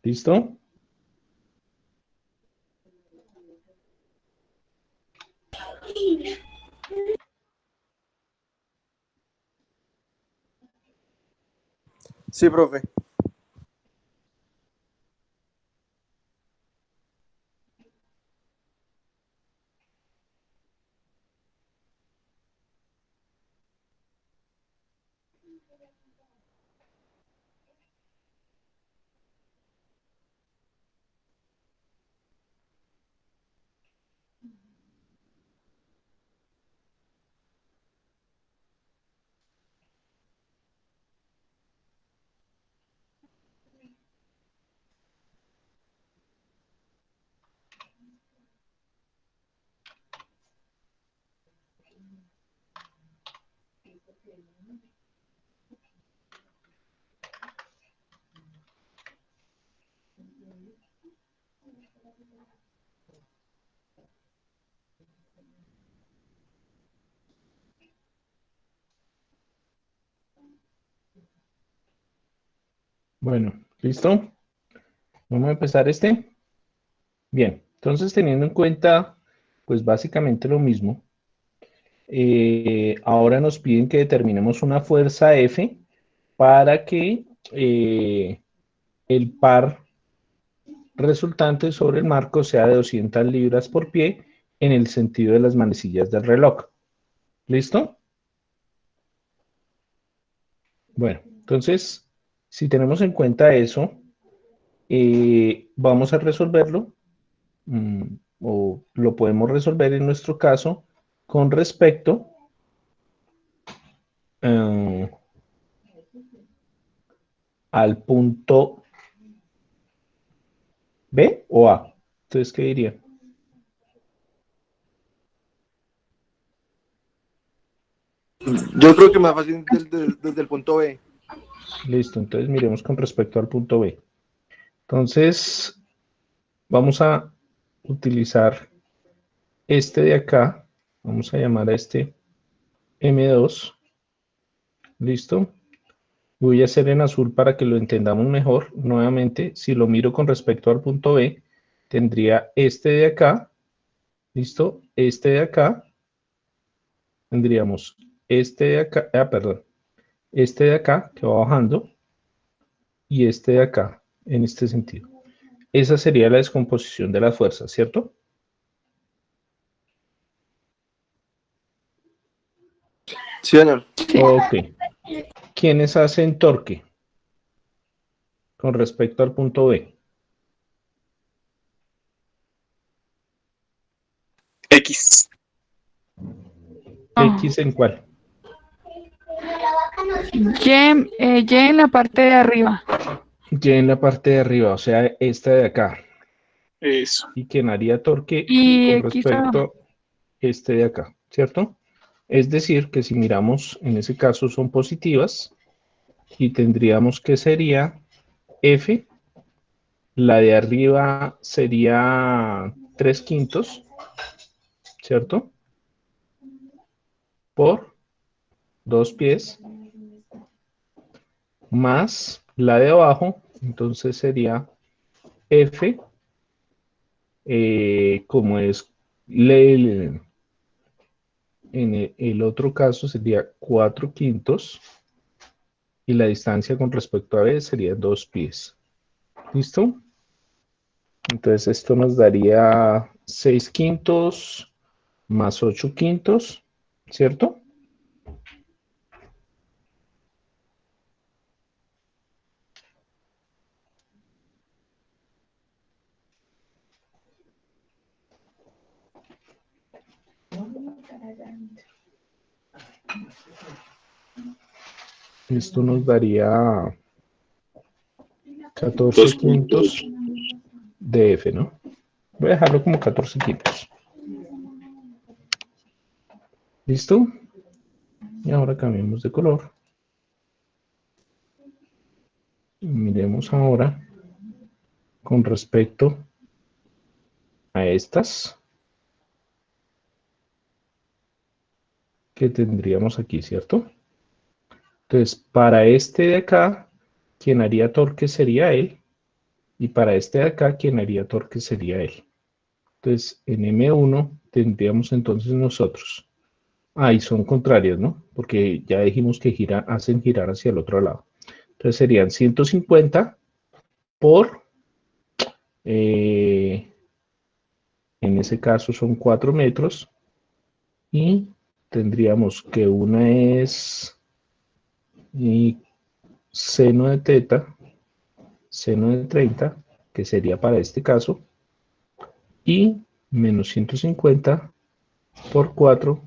¿Listo? Sí, profe. Bueno, ¿listo? Vamos a empezar este. Bien, entonces teniendo en cuenta, pues básicamente lo mismo, ahora nos piden que determinemos una fuerza F para que el par resultante sobre el marco sea de 200 libras por pie en el sentido de las manecillas del reloj. ¿Listo? Bueno, entonces, si tenemos en cuenta eso, vamos a resolverlo, o lo podemos resolver en nuestro caso con respecto eh, al punto B o A. Entonces, ¿qué diría? Yo creo que más fácil desde el punto B. Listo, entonces miremos con respecto al punto B. Entonces, vamos a utilizar este de acá. Vamos a llamar a este M2. ¿Listo? Voy a hacer en azul para que lo entendamos mejor. Nuevamente, si lo miro con respecto al punto B, tendría este de acá. ¿Listo? Este de acá. Tendríamos este de acá. Perdón. Este de acá que va bajando. Y este de acá, en este sentido. Esa sería la descomposición de las fuerzas, ¿cierto? Sí, señor. Ok. ¿Quiénes hacen torque con respecto al punto B? X. ¿X en cuál? Y en la parte de arriba. Y en la parte de arriba, o sea, esta de acá. Eso. Y quien haría torque Y con X abajo. respecto a este de acá, ¿cierto? Es decir, que si miramos, en ese caso son positivas y tendríamos que sería F, la de arriba sería 3/5, ¿cierto? Por 2 pies, más la de abajo, entonces sería F, como es en el otro caso sería 4/5 y la distancia con respecto a B sería 2 pies. ¿Listo? Entonces esto nos daría 6/5 más 8/5, ¿cierto? Esto nos daría 14/5 de F, ¿no? Voy a dejarlo como 14/5. ¿Listo? Y ahora cambiemos de color. Y miremos ahora con respecto a estas que tendríamos aquí, ¿cierto? Entonces, para este de acá, quien haría torque sería él. Y para este de acá, quien haría torque sería él. Entonces, en M1 tendríamos entonces nosotros. Ahí son contrarias, ¿no? Porque ya dijimos que hacen girar hacia el otro lado. Entonces serían 150 por, en ese caso son 4 metros. Y tendríamos que una es seno de teta, seno de 30, que sería para este caso, y menos 150 por 4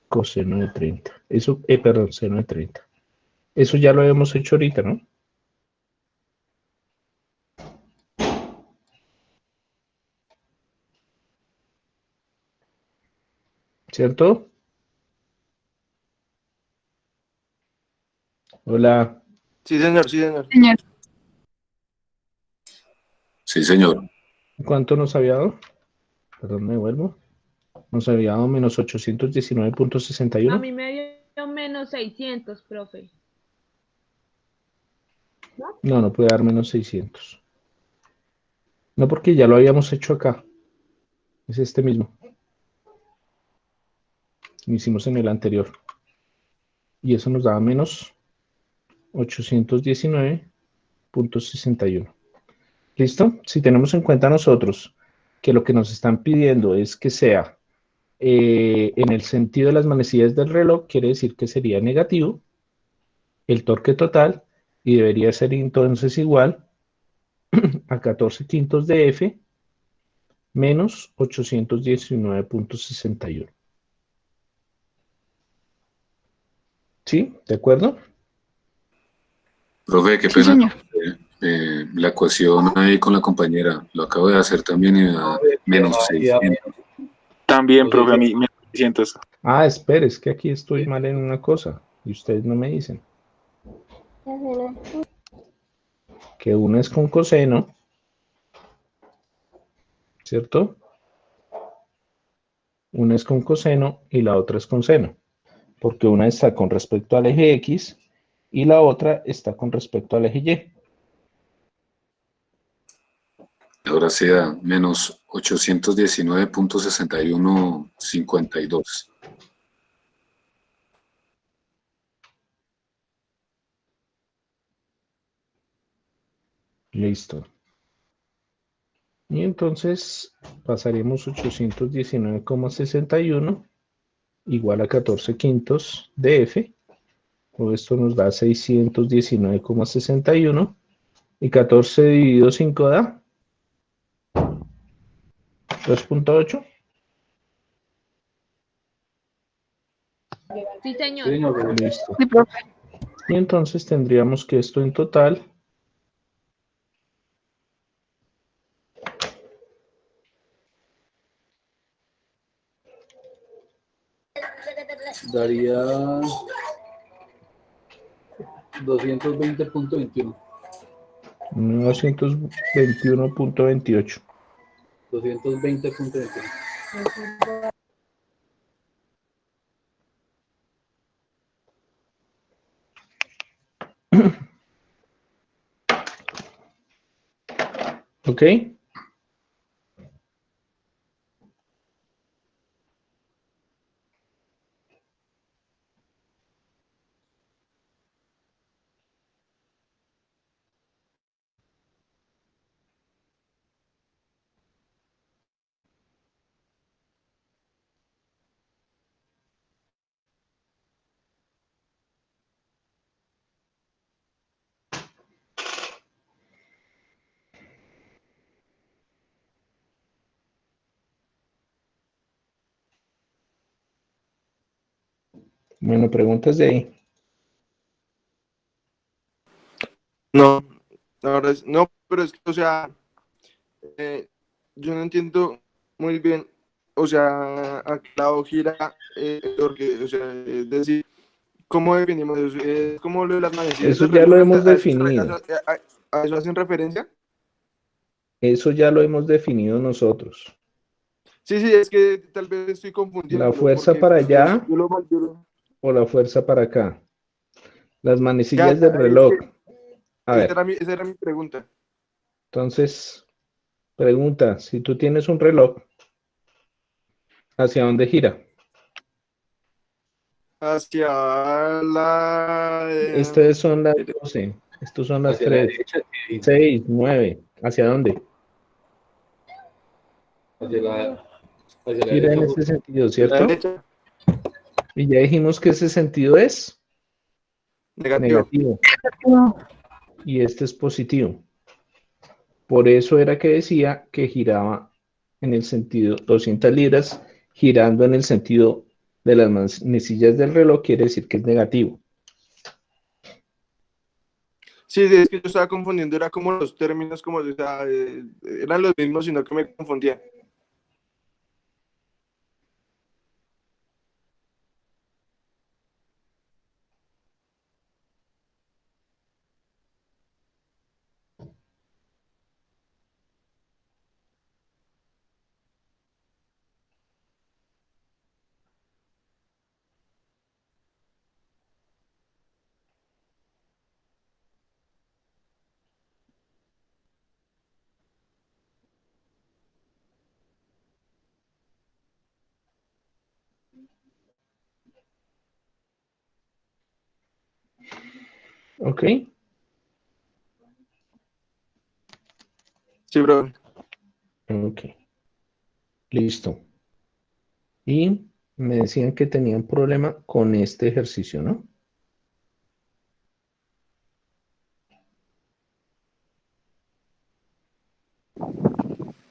coseno de 30. Eso, perdón, seno de 30. Eso ya lo habíamos hecho ahorita, ¿no? ¿Cierto? Hola. Sí, señor, sí, señor. Señor, Sí, señor. ¿Cuánto nos había dado? Perdón, me vuelvo. Nos había dado menos A 819.61. mí me dio menos 600, profe. No, no puede dar menos 600. No, porque ya lo habíamos hecho acá. Es este mismo. Lo hicimos en el anterior. Y eso nos daba menos 819.61. ¿Listo? Si tenemos en cuenta nosotros que lo que nos están pidiendo es que sea en el sentido de las manecillas del reloj, quiere decir que sería negativo el torque total y debería ser entonces igual a 14 quintos de F menos 819.61. ¿Sí? ¿De acuerdo? Profe, qué sí, pena. señor. La ecuación ahí con la compañera. Lo acabo de hacer también y me da menos 600. También, profe, a mí me 600. Ah, espere, es que aquí estoy mal en una cosa y ustedes no me dicen. Que una es con coseno, ¿cierto? Una es con coseno y la otra es con seno, porque una está con respecto al eje X y la otra está con respecto al eje Y. Ahora sí da menos 819.6152. Listo. Y entonces pasaremos 819,61 igual a 14 quintos de F, o esto nos da 619,61 y 14 dividido 5 da 2.8. Sí, señor. Listo. Sí, profe. Y entonces tendríamos que esto en total daría 220.21. 921.28. 220.21. ¿Ok? Bueno, preguntas de ahí. No, ahora no, pero es que, o sea, yo no entiendo muy bien, o sea, a qué lado gira el torque, o sea, es decir, ¿cómo definimos eso? ¿Es como lo de las manecillas Eso del ya lo reloj? hemos ¿A eso, definido. a eso hacen referencia? Eso ya lo hemos definido nosotros. Sí, sí, es que tal vez estoy La confundiéndolo, fuerza porque para pues, allá yo lo- o la fuerza para acá. Las ya, manecillas del ya, es reloj. que A ver, esa era mi pregunta. Entonces, pregunta, si tú tienes un reloj, ¿hacia dónde gira? Hacia la... Estas son las 12, estos son las Hacia la 3, derecha, 6, 9. ¿Hacia dónde? hacia la, hacia la Gira derecha. en ese sentido, la ¿cierto? derecha. Y ya dijimos que ese sentido es Negativo. negativo No. y este es positivo. Por eso era que decía que giraba en el sentido 200 libras, girando en el sentido de las manecillas del reloj, quiere decir que es negativo. Sí, es que yo estaba confundiendo, era como los términos, como, o sea, eran los mismos, sino que me confundía. ¿Ok? Sí, bro. Ok. Listo. Y me decían que tenían problema con este ejercicio, ¿no?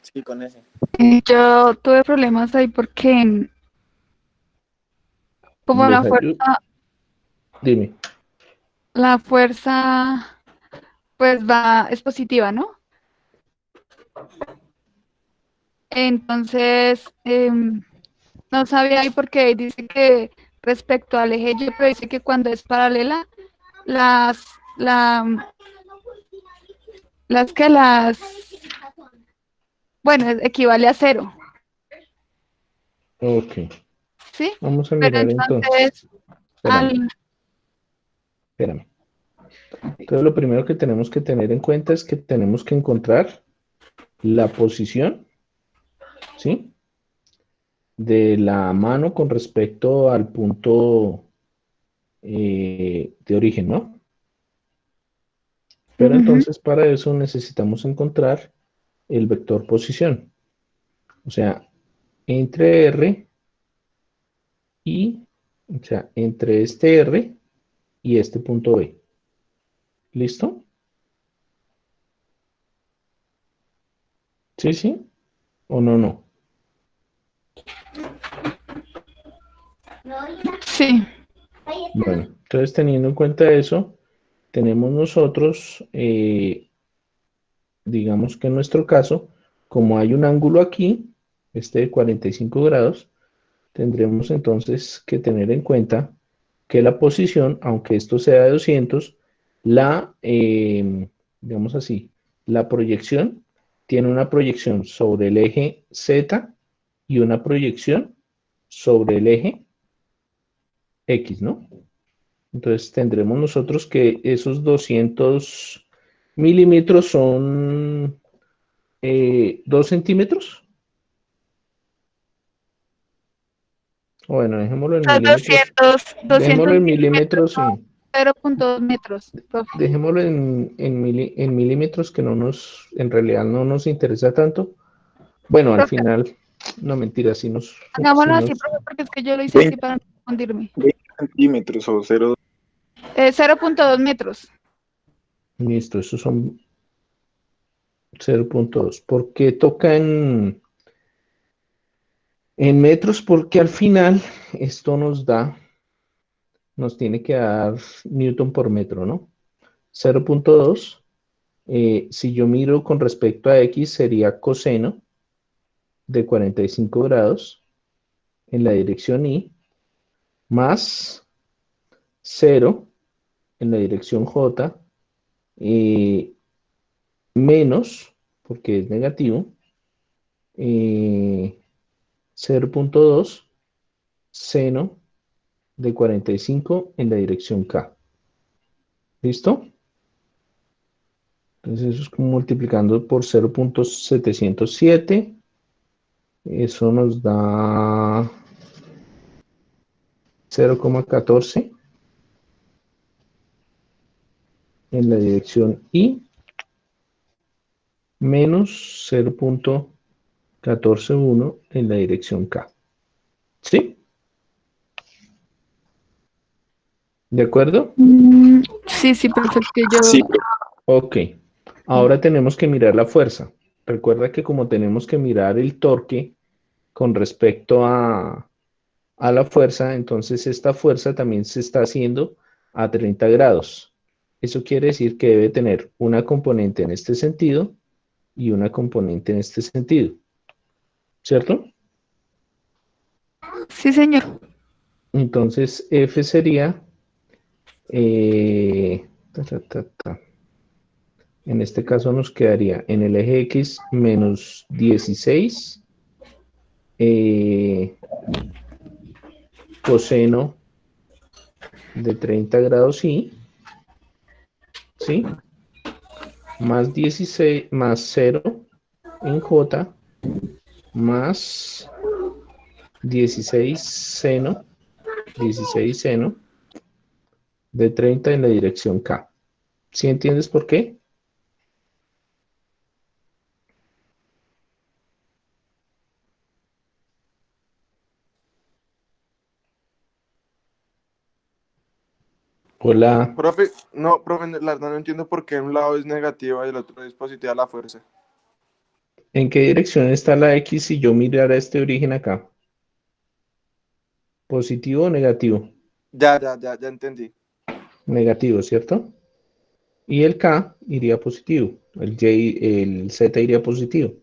Sí, con ese. Yo tuve problemas ahí porque como Les ayudo. Dime. la fuerza pues es positiva, ¿no? Entonces, no sabía ahí porque dice que respecto al eje Y, pero dice que cuando es paralela, las, la, las, bueno, equivale a cero, Ok. ¿sí? Vamos a Pero mirar entonces. entonces, Espérame, al, espérame. Entonces lo primero que tenemos que tener en cuenta es que tenemos que encontrar la posición, ¿sí? De la mano con respecto al punto de origen, ¿no? Pero Ujú. entonces para eso necesitamos encontrar el vector posición. O sea, entre R y, o sea, entre este R y este punto B. ¿Listo? ¿Sí, sí? ¿O no, no? Sí, Bueno, entonces teniendo en cuenta eso, tenemos nosotros, digamos que en nuestro caso, como hay un ángulo aquí, este de 45 grados, tendremos entonces que tener en cuenta que la posición, aunque esto sea de 200, digamos así, la proyección tiene una proyección sobre el eje Z y una proyección sobre el eje X, ¿no? Entonces tendremos nosotros que esos 200 milímetros son 2 centímetros. Bueno, dejémoslo en son milímetros. 200 Dejémoslo en milímetros, milímetros, sí. 0,2 metros, profe. Dejémoslo en milímetros que no nos, en realidad no nos interesa tanto. Bueno, al Profe, final, no mentira, hagámoslo así, profe, porque es que yo lo hice así 20, para no confundirme. 20 centímetros o 0. 0,2 metros. listo, esos son 0,2. ¿Por qué toca en metros? Porque al final esto nos tiene que dar newton por metro, ¿no? 0,2, si yo miro con respecto a x, sería coseno de 45 grados en la dirección y, más 0 en la dirección j, eh, menos, porque es negativo, 0,2 seno de 45 en la dirección k. ¿Listo? Entonces eso es como multiplicando por 0.707. Eso nos da 0,14 en la dirección Y menos 0.141 en la dirección K. ¿Sí? ¿De acuerdo? Sí, sí, perfecto. Yo, Sí, profe. Ok. Ahora tenemos que mirar la fuerza. Recuerda que como tenemos que mirar el torque con respecto a la fuerza, entonces esta fuerza también se está haciendo a 30 grados. Eso quiere decir que debe tener una componente en este sentido y una componente en este sentido. ¿Cierto? sí, señor. Entonces F sería, ta, ta, ta, ta. En este caso nos quedaría en el eje X menos 16 coseno de 30 grados Y, ¿sí? Más 16, más 0 en J, más 16 seno de 30 en la dirección K. ¿Sí entiendes por qué? Hola, Profe, no, profe, la verdad no entiendo por qué un lado es negativa y el otro es positiva la fuerza. ¿en qué dirección está la X si yo mirara este origen acá? ¿Positivo o negativo? Ya entendí. Negativo, ¿cierto? Y el K iría positivo, el Z iría positivo.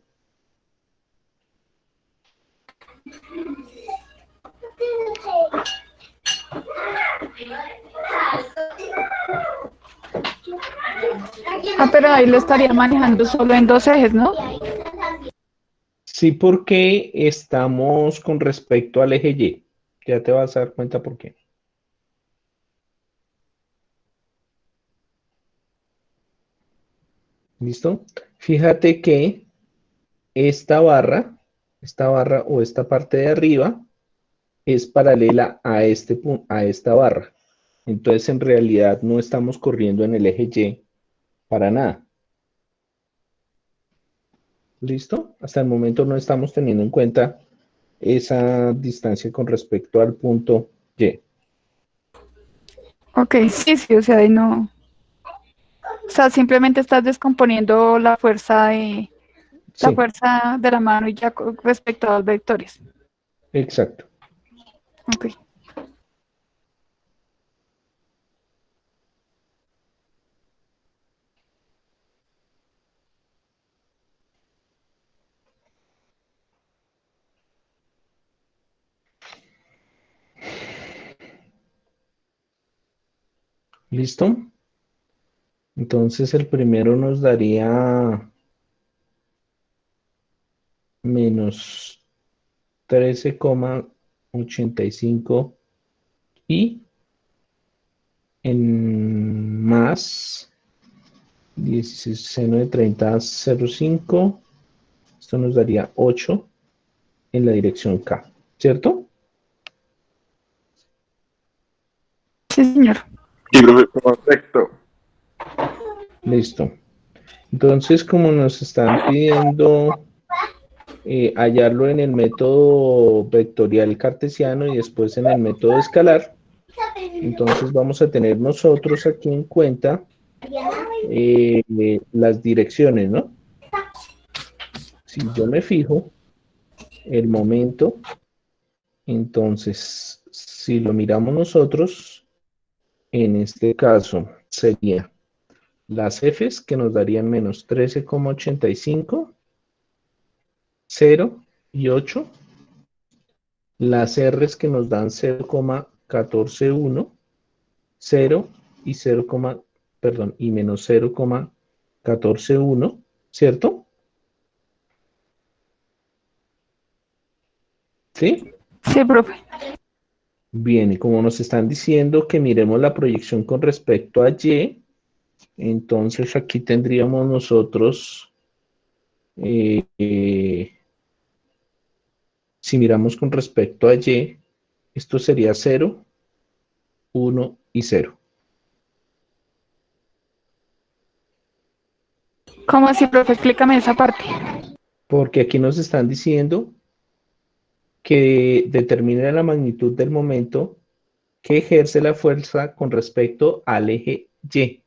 Ah, pero ahí lo estaría manejando solo en dos ejes, ¿no? Sí, porque estamos con respecto al eje Y. Ya te vas a dar cuenta por qué. ¿Listo? Fíjate que esta barra o esta parte de arriba es paralela a a esta barra. Entonces, en realidad no estamos corriendo en el eje Y para nada. ¿Listo? Hasta el momento no estamos teniendo en cuenta esa distancia con respecto al punto Y. Ok, sí, sí, o sea, ahí no. O sea, simplemente estás descomponiendo la Sí, fuerza de la mano y ya respecto a los vectores. exacto. Ok. ¿Listo? Entonces el primero nos daría menos 13,85 y en más 16 seno de 30,05. Esto nos daría 8 en la dirección K, ¿cierto? Sí, señor. Sí, profe. Correcto. Listo. Entonces, como nos están pidiendo hallarlo en el método vectorial cartesiano y después en el método escalar, entonces vamos a tener nosotros aquí en cuenta las direcciones, ¿no? Si yo me fijo el momento, entonces, si lo miramos nosotros, en este caso sería las Fs que nos darían menos 13,85, 0 y 8. Las Rs que nos dan 0,141, 0 y 0, perdón, y menos 0,141, ¿cierto? ¿Sí? Sí, profe. Bien, y como nos están diciendo que miremos la proyección con respecto a Y, Entonces aquí tendríamos nosotros, si miramos con respecto a Y, esto sería 0, 1 y 0. ¿Cómo así, profe? Explícame esa parte. Porque aquí nos están diciendo que determina la magnitud del momento que ejerce la fuerza con respecto al eje Y.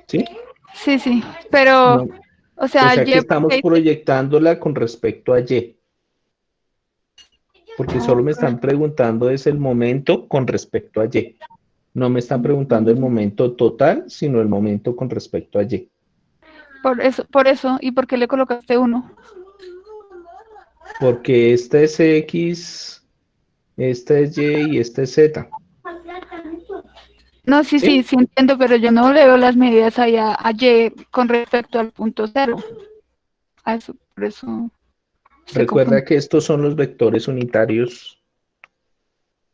¿Sí? Sí, sí, pero, No, o o sea, sea que Y, estamos porque proyectándola con respecto a Y, porque solo me están preguntando es el momento con respecto a Y. No me están preguntando el momento total, sino el momento con respecto a Y. por eso, ¿y por qué le colocaste uno? Porque esta es X, esta es Y y esta es Z. No, sí, sí, ¿Sí? sí entiendo, pero yo no le veo las medidas ahí a Y con respecto al punto cero. A eso, por eso estoy Recuerda confundida. que estos son los vectores unitarios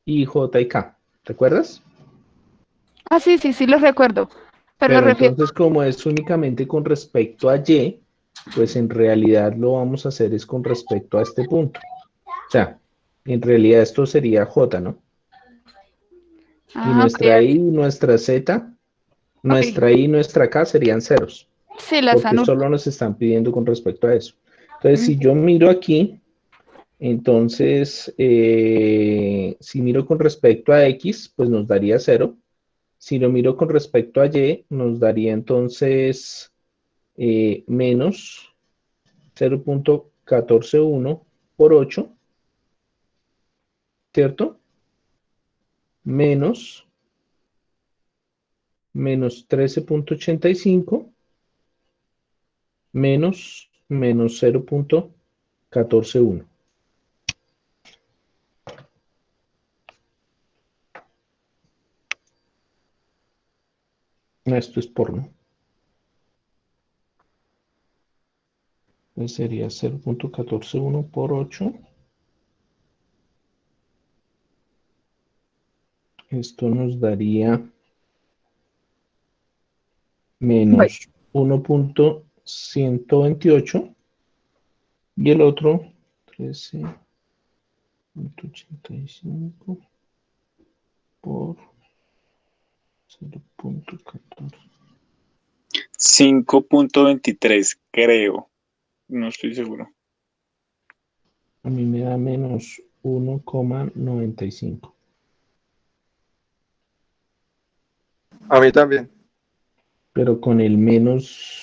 I, J y K. ¿Recuerdas? Ah, sí, sí, sí, los recuerdo, pero Pero refiero, entonces, como es únicamente con respecto a Y, pues en realidad lo vamos a hacer es con respecto a este punto. O sea, en realidad esto sería J, ¿no? Y ah, ok, nuestra I y nuestra Z, ok, nuestra I y nuestra K serían ceros, sí, las porque anulo. solo nos están pidiendo con respecto a eso. Entonces, Mm, si yo miro aquí, entonces, si miro con respecto a X, pues nos daría 0. Si lo miro con respecto a Y, nos daría entonces menos 0.141 por 8, ¿cierto? Menos 13.85 menos 0.141. Esto es porno. Entonces sería 0.141 por 8. Esto nos daría voy. menos 1.128 y el otro 13.85 por 0.14. 5.23, creo. No estoy seguro. A mí me da menos 1,95. A mí también. Pero con el menos,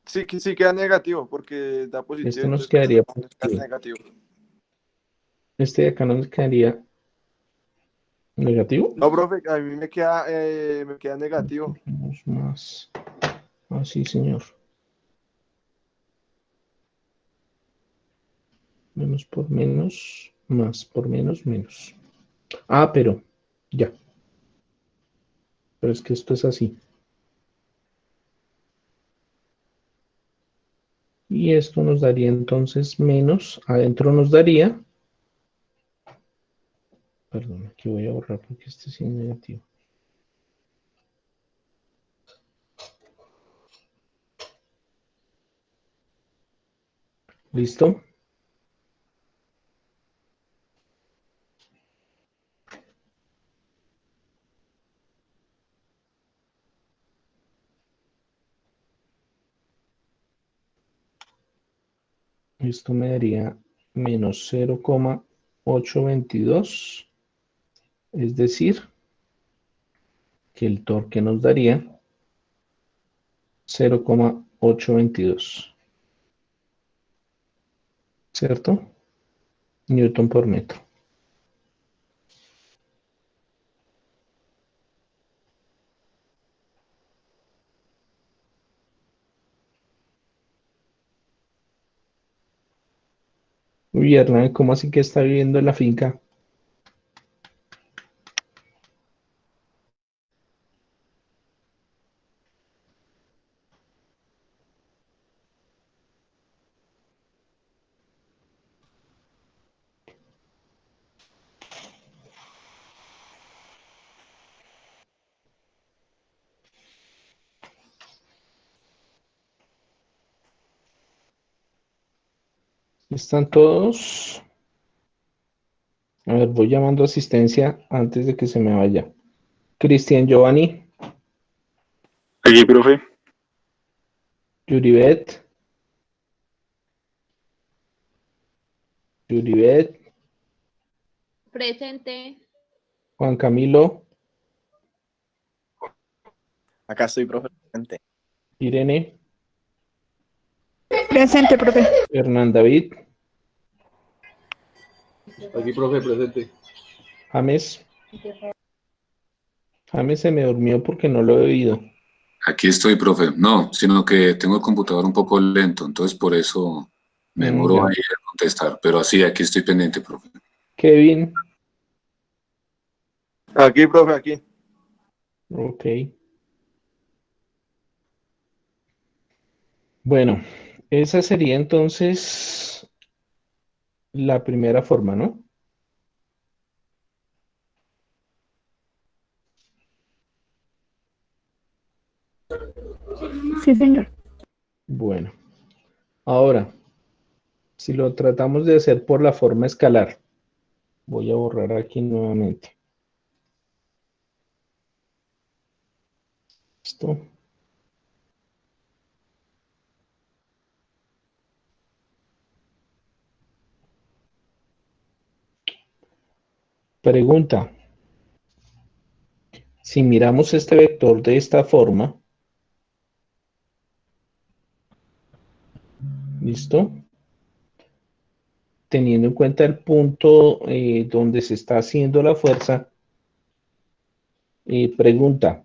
Sí, sí queda negativo porque da positivo, esto nos entonces pues quedaría queda positivo. negativo. Este de acá nos quedaría negativo. No, profe, a mí me queda negativo. Menos más. Así, señor. Menos por menos, más por menos, menos. Ah, pero ya. Pero es que esto es así. Y esto nos daría entonces menos. Adentro nos daría. Perdón, aquí voy a borrar porque este sí es negativo. ¿Listo? Esto me daría menos 0,822. Es decir, que el torque nos daría 0,822. ¿Cierto? Newton por metro. Uy, Hernán, ¿cómo así que está viviendo en la finca? ¿Están todos? A ver, voy llamando asistencia antes de que se me vaya. Cristian Giovanni, Aquí, profe. Yuribet, Presente. Juan Camilo, Acá estoy, profe. Presente. Irene, Presente, profe. Hernán David, Aquí, profe, presente. James. James se me durmió porque no lo he oído. Aquí estoy, profe. No, sino que tengo el computador un poco lento, entonces por eso me demoro Ya. ahí a contestar. Pero así, aquí estoy pendiente, profe. Kevin, Aquí, profe, aquí. ok. Bueno, esa sería entonces la primera forma, ¿no? Sí, señor. Bueno, ahora, si lo tratamos de hacer por la forma escalar, voy a borrar aquí nuevamente. ¿Listo? Pregunta. Si miramos este vector de esta forma, ¿listo? Teniendo en cuenta el punto donde se está haciendo la fuerza, pregunta,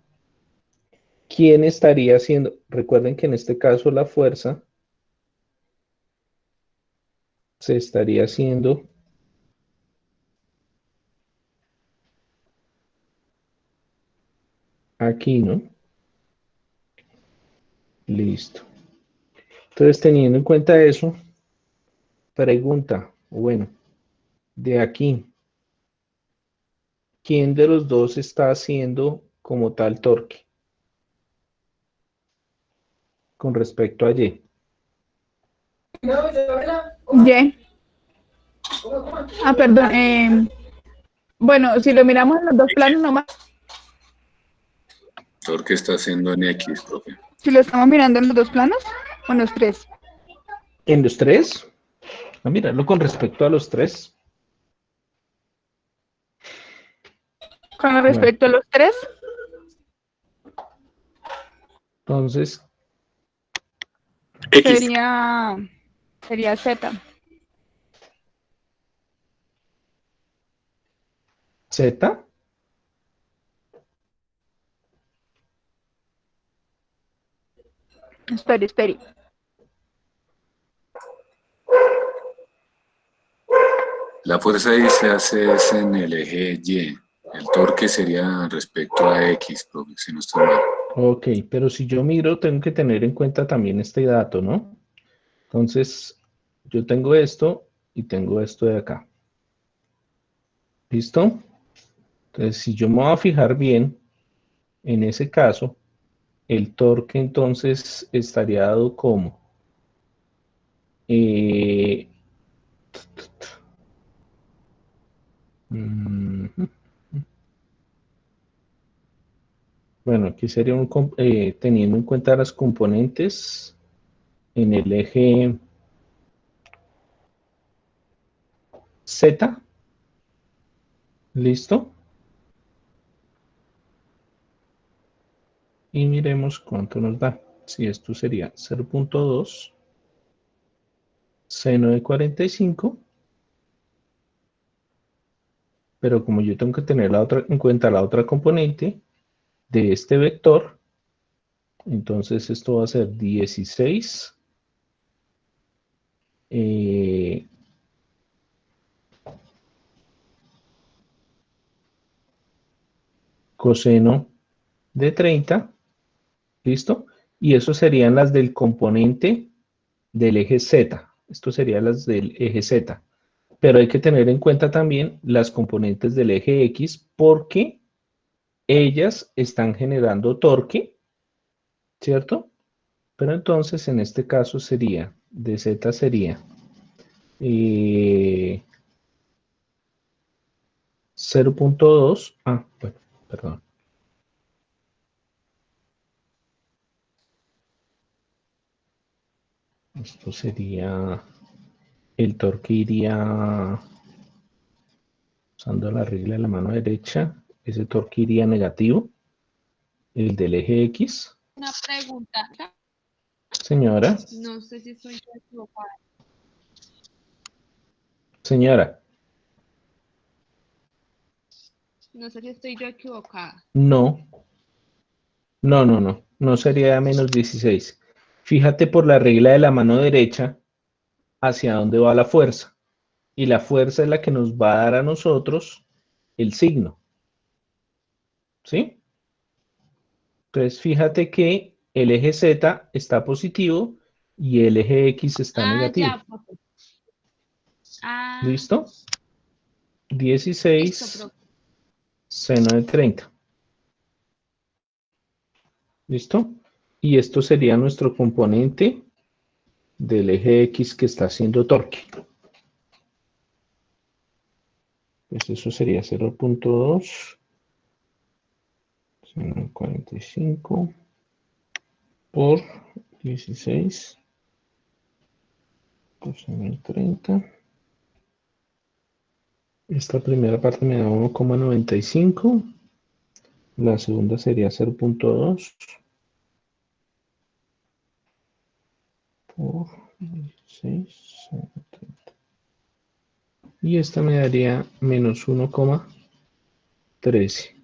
¿quién estaría haciendo? Recuerden que en este caso la fuerza se estaría haciendo aquí, ¿no? Listo. Entonces, teniendo en cuenta eso, pregunta, bueno, de aquí, ¿quién de los dos está haciendo como tal torque con respecto a Y? Y. Ah, perdón. Bueno, si lo miramos en los dos planos nomás, ¿Qué está haciendo en X, profe? si lo estamos mirando en los dos planos, o en los tres. ¿En los tres? A mirarlo con respecto a los tres. Con respecto a los tres, Entonces, X. sería Z. Z. Espere. La fuerza ahí se hace es en el eje Y. El torque sería respecto a X, profe, si no estoy mal. Ok, pero si yo miro, tengo que tener en cuenta también este dato, ¿no? Entonces, yo tengo esto y tengo esto de acá. ¿Listo? Entonces, si yo me voy a fijar bien, en ese caso, el torque entonces estaría dado como bueno, aquí sería teniendo en cuenta las componentes en el eje Z. ¿Listo? Y miremos cuánto nos da. Si esto sería 0.2 seno de 45, pero como yo tengo que tener en cuenta la otra componente de este vector, entonces esto va a ser 16 coseno de 30, ¿listo? Y eso serían las del componente del eje Z. Esto serían las del eje Z. Pero hay que tener en cuenta también las componentes del eje X porque ellas están generando torque, ¿cierto? Pero entonces en este caso sería, de Z sería 0.2. Bueno, perdón. Esto sería, el torque iría, usando la regla de la mano derecha, ese torque iría negativo, el del eje X. Una pregunta. Señora, No sé si estoy equivocada. señora, No sé si estoy yo equivocada. no, no sería menos 16. Fíjate por la regla de la mano derecha hacia dónde va la fuerza. Y la fuerza es la que nos va a dar a nosotros el signo. ¿Sí? Entonces, fíjate que el eje Z está positivo y el eje X está negativo. Ya, profe. Ah, ¿Listo? listo, 16 profe. seno de 30. ¿Listo? Y esto sería nuestro componente del eje X que está haciendo torque. Pues eso sería 0.2 seno de 45 por 16 por seno de 30. Esta primera parte me da 1,95. La segunda sería 0.2 por 16. Y esta me daría menos 1,13.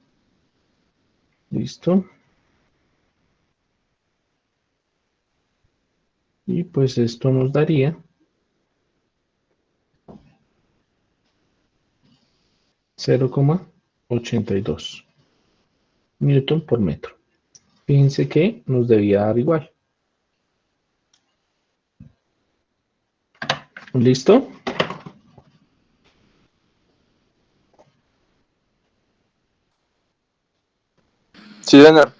¿Listo? Y pues esto nos daría 0,82 newton por metro. Fíjense que nos debía dar igual. ¿Listo? Sí, señor.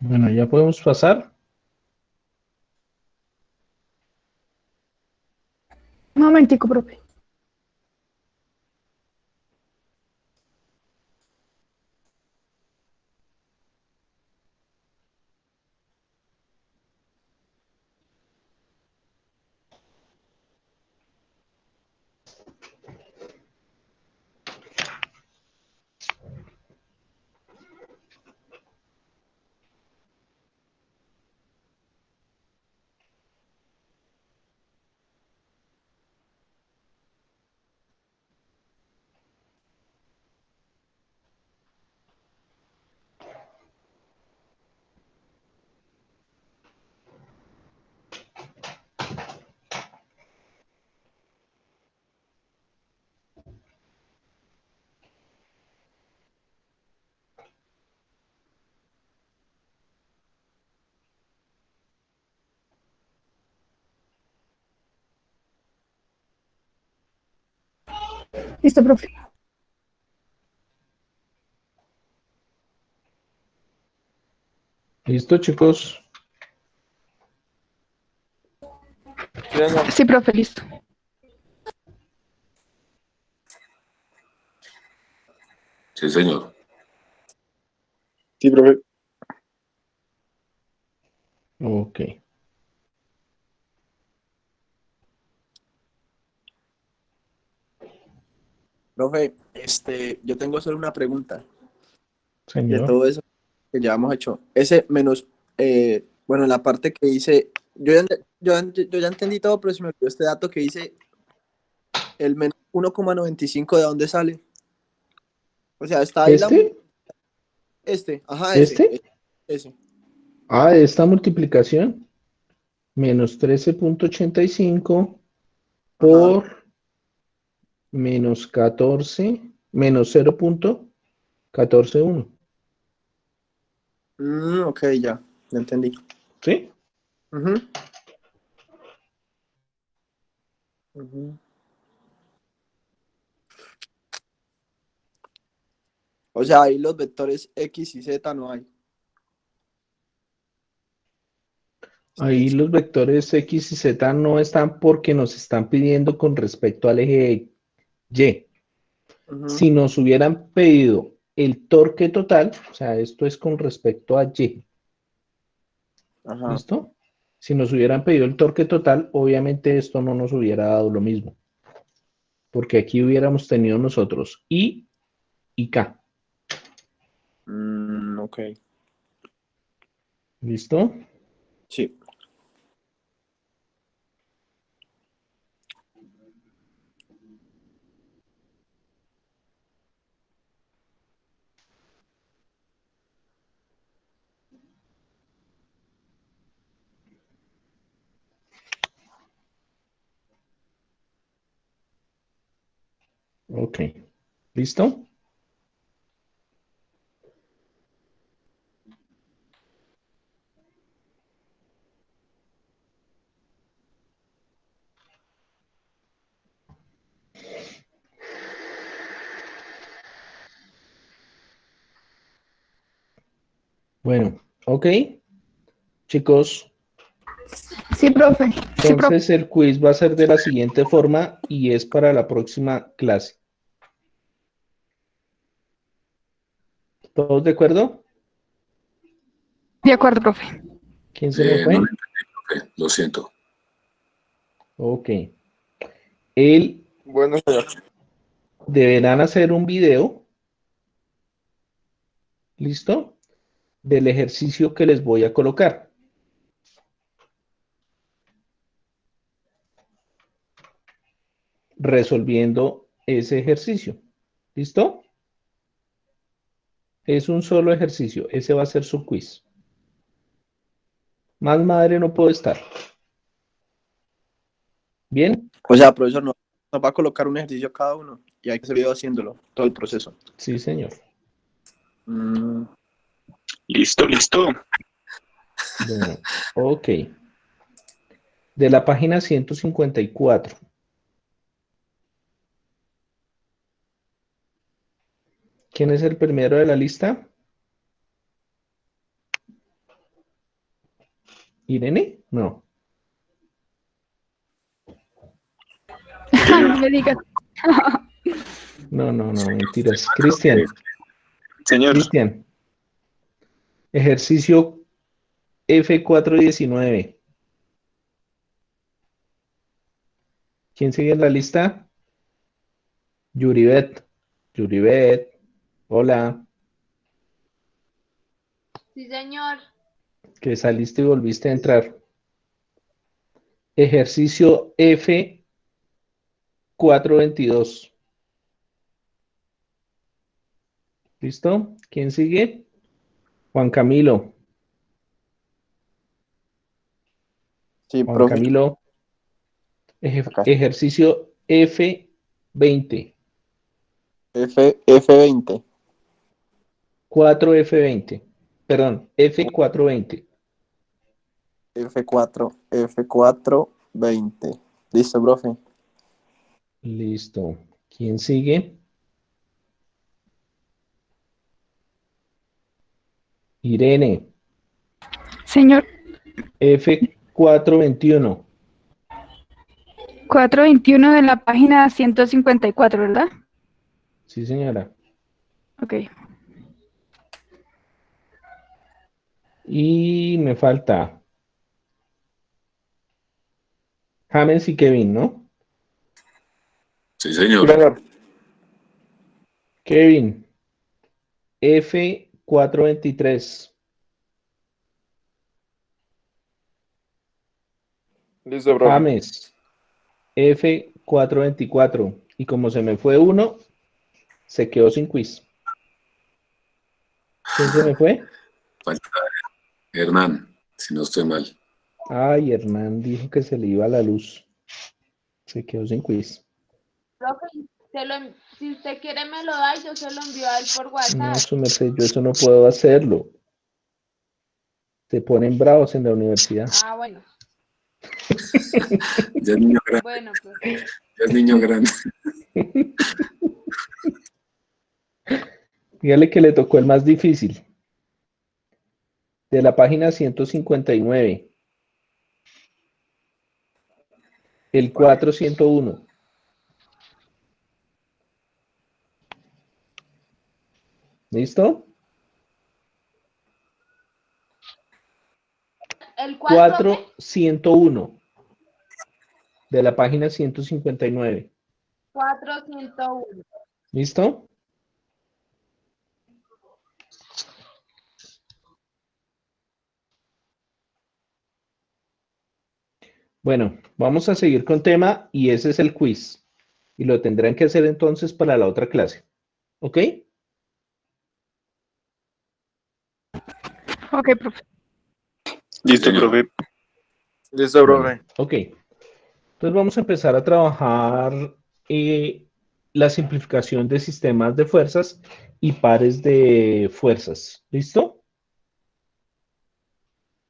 Bueno, ya podemos pasar. Un momentico, profe. Listo, profe. ¿Listo, chicos? Sí, señor. Sí, profe, listo. Sí, señor. Sí, profe. Ok. Profe, yo tengo solo una pregunta de Señor. todo eso que ya hemos hecho. Ese menos Bueno, la parte que dice, yo ya entendí todo, pero se me olvidó este dato que dice el menos 1,95, ¿de dónde sale? O sea, está ahí ¿Este? ajá, ¿Este? ese. Ah, esta multiplicación, menos 13,85 Ajá. por menos 14, menos 0,141. Ok, ya entendí. ¿Sí? Ujú. Ujú. O sea, ahí los vectores X y Z no hay. Ahí los vectores X y Z no están porque nos están pidiendo con respecto al eje Y. Ujú. Si nos hubieran pedido el torque total, o sea, esto es con respecto a Y, Ajá. ¿listo? Si nos hubieran pedido el torque total, obviamente esto no nos hubiera dado lo mismo, porque aquí hubiéramos tenido nosotros I y K, Ok. ¿listo? Sí. Ok, ¿listo? Bueno, ok, chicos, Sí, profe. Sí, profe. entonces el quiz va a ser de la siguiente forma y es para la próxima clase. ¿Todos de acuerdo? De acuerdo, profe. ¿Quién se me No lo fue? entendí, profe, lo siento. Ok. Él Bueno, señor. deberán hacer un video, ¿listo? Del ejercicio que les voy a colocar. Resolviendo ese ejercicio. ¿Listo? Es un solo ejercicio. Ese va a ser su quiz. Más madre no puedo estar. ¿Bien? O sea, profesor, nos va a colocar un ejercicio cada uno y hay que seguir haciéndolo, todo el proceso. Sí, señor. Mm, Listo, listo. Bueno, ok. De la página 154. ¿Quién es el primero de la lista? ¿Irene? No. Ay, no me digas. No, no, no, mentiras. Cristian. Señor, Cristian. Ejercicio F419. ¿Quién sigue en la lista? Yuribet. Yuribet. Hola. Sí, señor. Que saliste y volviste a entrar. Ejercicio F422. ¿Listo? ¿Quién sigue? Juan Camilo. sí, Juan profe. Camilo. Acá. Ejercicio F20. F20. 4F20. Perdón, F420. F4, F4, 20. Listo, profe. Listo. ¿Quién sigue? Irene. Señor, F421. 421 de la página 154, ¿verdad? Sí, señora. Ok. Y me falta James y Kevin, ¿no? Sí, Sí, señor. señor. Kevin. F423. Listo, profe. James, F424. Y como se me fue uno, se quedó sin quiz. ¿Quién se me fue? Falta Hernán, si no estoy mal. Ay, Hernán dijo que se le iba la luz. Se quedó sin quiz. Profe, si usted quiere me lo da y yo se lo envío a él por No, WhatsApp. su merced, yo eso no puedo hacerlo. Se ponen bravos en la universidad. Ah, bueno. Ya es niño grande, Bueno, profe. ya es niño grande. Dígale que le tocó el más difícil. De la página 159. El 401. ¿Listo? ¿El 4 qué? 401. De la página 159. 401. ¿Listo? Bueno, vamos a seguir con tema y ese es el quiz. Y lo tendrán que hacer entonces para la otra clase. ¿Ok? Ok, profe. Listo, Señor. profe. Listo, profe. Bueno, ok. Entonces vamos a empezar a trabajar la simplificación de sistemas de fuerzas y pares de fuerzas. ¿Listo?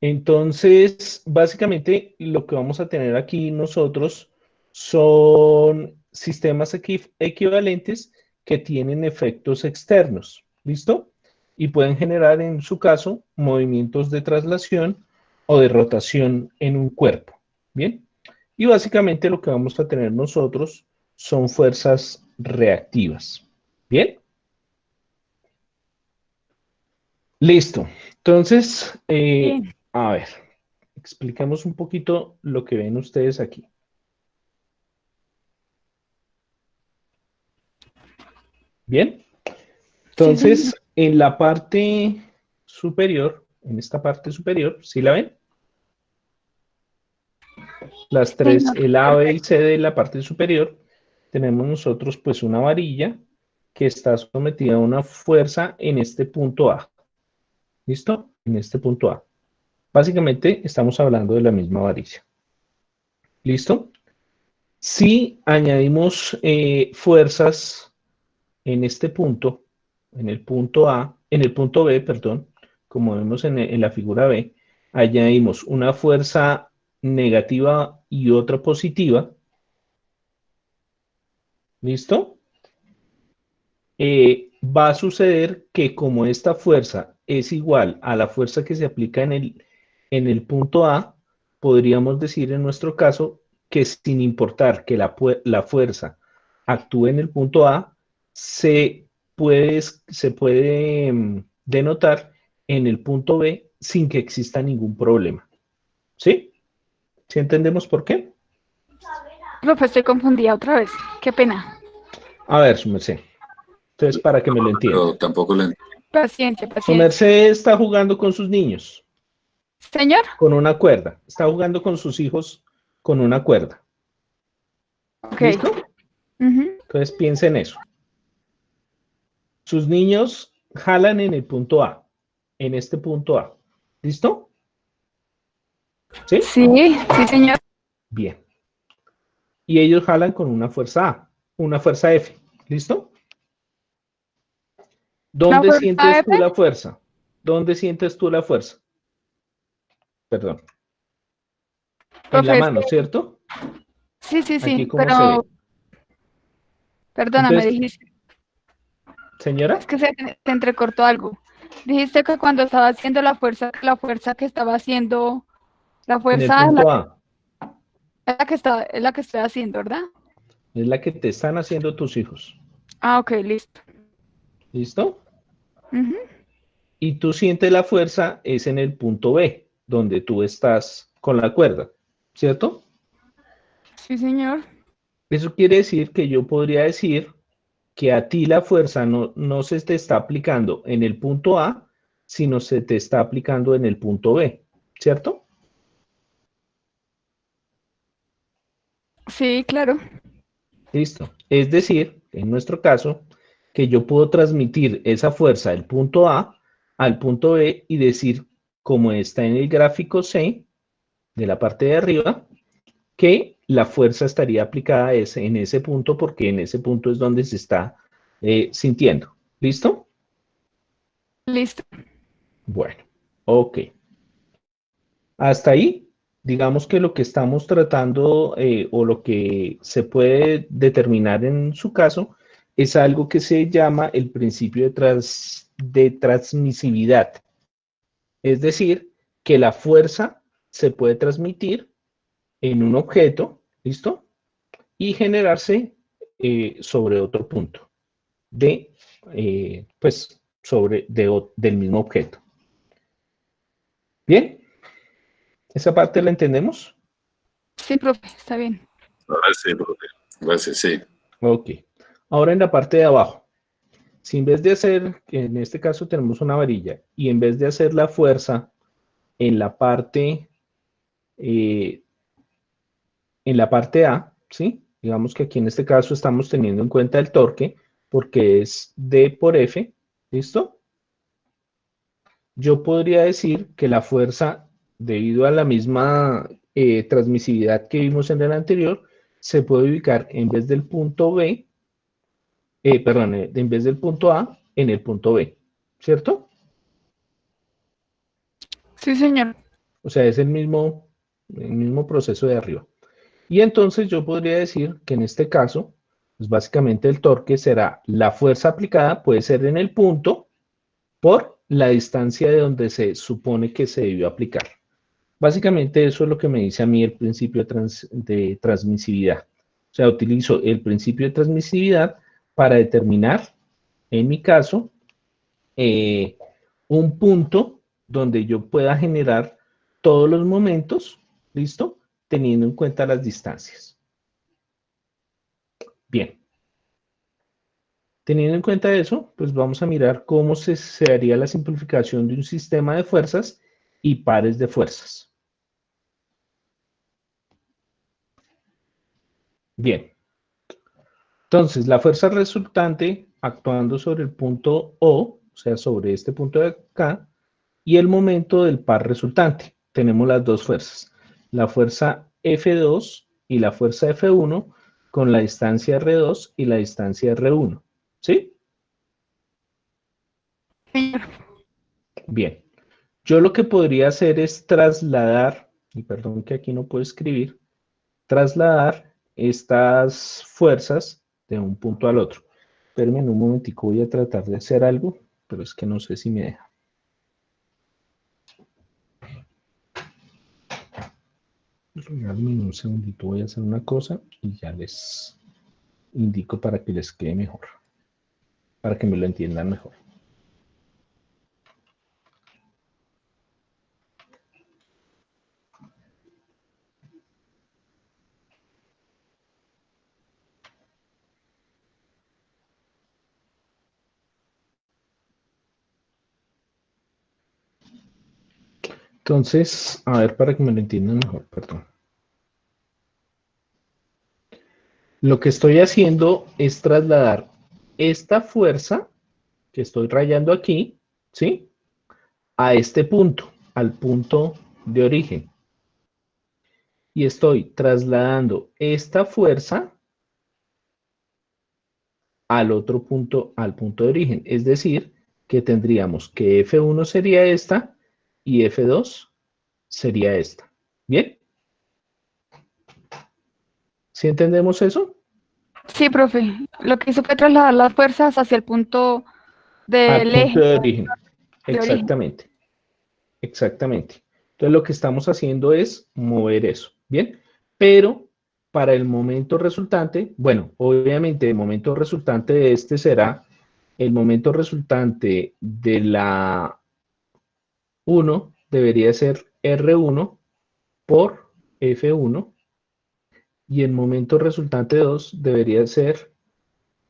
Entonces, básicamente lo que vamos a tener aquí nosotros son sistemas equivalentes que tienen efectos externos. ¿Listo? Y pueden generar en su caso movimientos de traslación o de rotación en un cuerpo. ¿Bien? Y básicamente lo que vamos a tener nosotros son fuerzas reactivas. ¿Bien? Listo. Entonces, Bien. a ver, explicamos un poquito lo que ven ustedes aquí. ¿Bien? Entonces, en la parte superior, en esta parte superior, ¿sí la ven? Las tres, Señor. el A, B y C de la parte superior, tenemos nosotros pues una varilla que está sometida a una fuerza en este punto A. ¿Listo? En este punto A. Básicamente estamos hablando de la misma varilla. ¿Listo? Si añadimos fuerzas en este punto, en el punto A, en el punto B, perdón, como vemos en la figura B, añadimos una fuerza negativa y otra positiva. ¿Listo? Va a suceder que como esta fuerza es igual a la fuerza que se aplica en el punto A, podríamos decir en nuestro caso que sin importar que la fuerza actúe en el punto A, se puede denotar en el punto B sin que exista ningún problema. ¿Sí? ¿Sí entendemos por qué? Profe, estoy confundida otra vez. Qué pena. A ver, su merced. Entonces, para que me lo entienda. Pero tampoco le Paciencia, Su paciencia. merced está jugando con sus niños. Señor. Con una cuerda. Está jugando con sus hijos con una cuerda. Ok. ¿Listo? Ujú. Entonces piensa en eso. Sus niños jalan en el punto A, en este punto A. ¿Listo? ¿Sí? Sí, sí, señor. Bien. Y ellos jalan con una fuerza A, una fuerza F. ¿Listo? ¿Dónde fuerza sientes tú F? la fuerza? ¿Dónde sientes tú la fuerza? Perdón. En la Profe, es mano, que- ¿cierto? sí, sí, Aquí sí, cómo se ve. pero perdóname, Entonces, dijiste, señora, es que se entrecortó algo. Dijiste que cuando estaba haciendo la fuerza que estaba haciendo, la en el fuerza punto A, es la que estoy haciendo, ¿verdad? es la que te están haciendo tus hijos. Ah, ok, listo. ¿Listo? Ujú. Y tú sientes la fuerza es en el punto B, donde tú estás con la cuerda, ¿cierto? Sí, señor. Eso quiere decir que yo podría decir que a ti la fuerza no se te está aplicando en el punto A, sino se te está aplicando en el punto B, ¿cierto? Sí, claro. Listo. Es decir, en nuestro caso, que yo puedo transmitir esa fuerza del punto A al punto B y decir, como está en el gráfico C, de la parte de arriba, que la fuerza estaría aplicada en ese punto porque en ese punto es donde se está sintiendo. ¿Listo? Listo. Bueno, ok. Hasta ahí, digamos que lo que estamos tratando o lo que se puede determinar en su caso es algo que se llama el principio de transmisividad. Es decir, que la fuerza se puede transmitir en un objeto, ¿listo? Y generarse sobre otro punto pues, del mismo objeto. Bien, esa parte la entendemos. Sí, profe, está bien. Ahora sí, profe. Gracias, sí. Ok. Ahora en la parte de abajo, si en vez de hacer, en este caso tenemos una varilla, y en vez de hacer la fuerza en la parte, eh, en la parte A, ¿sí? Digamos que aquí en este caso estamos teniendo en cuenta el torque, porque es D por F, ¿listo? Yo podría decir que la fuerza, debido a la misma transmisividad que vimos en el anterior, se puede ubicar en vez del punto B, perdón, en vez del punto A, en el punto B, ¿cierto? Sí, señor. O sea, es el mismo proceso de arriba. Y entonces yo podría decir que en este caso, pues básicamente el torque será la fuerza aplicada, puede ser en el punto, por la distancia de donde se supone que se debió aplicar. Básicamente eso es lo que me dice a mí el principio de transmisividad. O sea, utilizo el principio de transmisividad para determinar, en mi caso, eh, un punto donde yo pueda generar todos los momentos, ¿listo? Teniendo en cuenta las distancias. Bien. Teniendo en cuenta eso, pues vamos a mirar cómo se haría la simplificación de un sistema de fuerzas y pares de fuerzas. Bien. Entonces, la fuerza resultante actuando sobre el punto O sea, sobre este punto de acá, y el momento del par resultante. Tenemos las dos fuerzas, la fuerza F2 y la fuerza F1 con la distancia R2 y la distancia R1. ¿Sí? Señor. Bien. Yo lo que podría hacer es trasladar, y perdón que aquí no puedo escribir, trasladar estas fuerzas de un punto al otro. Espérenme en un momentico, voy a tratar de hacer algo, pero es que no sé si me deja. Regálenme un segundito, voy a hacer una cosa y ya les indico para que les quede mejor, para que me lo entiendan mejor. Entonces, a ver, para que me lo entiendan mejor, perdón. Lo que estoy haciendo es trasladar esta fuerza que estoy rayando aquí, ¿sí? A este punto, al punto de origen. Y estoy trasladando esta fuerza al otro punto, al punto de origen. Es decir, que tendríamos que F1 sería esta y F2 sería esta. ¿Bien? ¿Sí entendemos eso? Sí, profe. Lo que hizo fue trasladar las fuerzas hacia el punto Al del punto eje de origen. de origen. Exactamente. Exactamente. Entonces lo que estamos haciendo es mover eso. ¿Bien? Pero para el momento resultante, bueno, obviamente el momento resultante de este será el momento resultante de la 1 debería ser R1 por F1 y el momento resultante 2 debería ser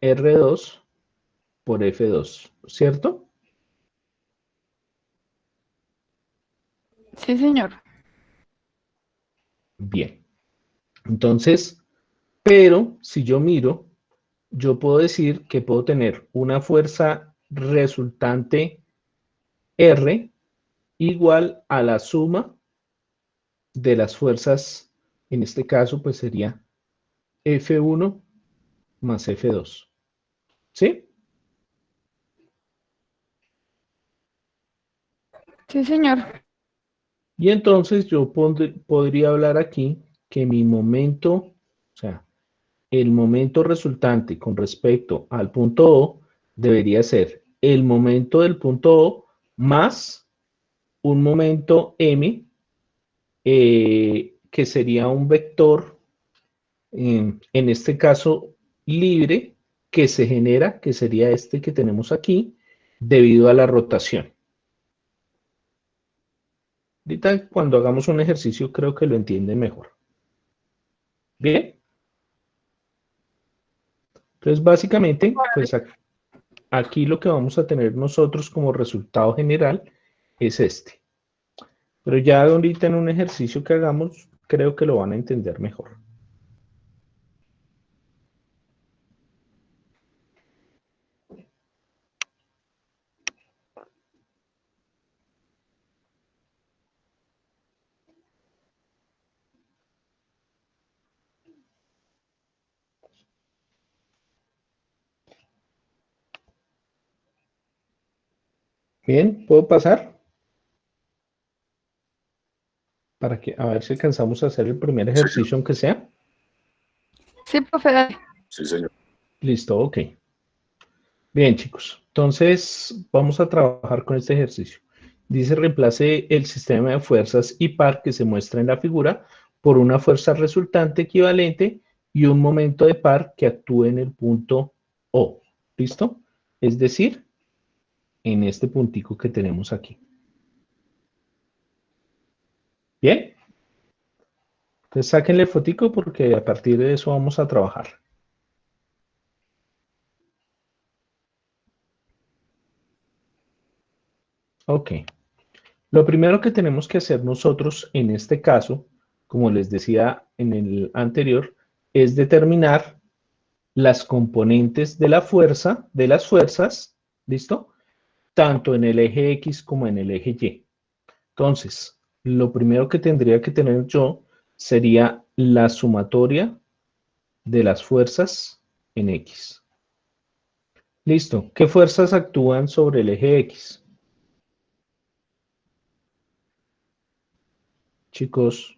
R2 por F2, ¿cierto? Sí, señor. Bien. Entonces, Pero si yo miro, yo puedo decir que puedo tener una fuerza resultante R igual a la suma de las fuerzas, en este caso pues sería F1 más F2. ¿Sí? Sí, señor. Y entonces yo podría hablar aquí que mi momento, o sea, el momento resultante con respecto al punto O debería ser el momento del punto O más un momento M, que sería un vector, en este caso libre, que se genera, que sería este que tenemos aquí, debido a la rotación. Ahorita cuando hagamos un ejercicio creo que lo entienden mejor. Bien. Entonces básicamente, pues aquí lo que vamos a tener nosotros como resultado general es este. Pero ya ahorita en un ejercicio que hagamos, creo que lo van a entender mejor. Bien, ¿puedo pasar? Para que, a ver si alcanzamos a hacer el primer Sí, señor. ejercicio, aunque sea. Sí, profe, dale. Sí, señor. Listo, ok. Bien, chicos. Entonces, vamos a trabajar con este ejercicio. Dice, reemplace el sistema de fuerzas y par que se muestra en la figura por una fuerza resultante equivalente y un momento de par que actúe en el punto O. ¿Listo? Es decir, en este puntico que tenemos aquí. Bien. Entonces, sáquenle fotico porque a partir de eso vamos a trabajar. Ok. Lo primero que tenemos que hacer nosotros en este caso, como les decía en el anterior, es determinar las componentes de la fuerza, de las fuerzas, ¿listo? Tanto en el eje X como en el eje Y. Entonces, lo primero que tendría que tener yo sería la sumatoria de las fuerzas en X. ¿Listo? ¿Qué fuerzas actúan sobre el eje X? Chicos,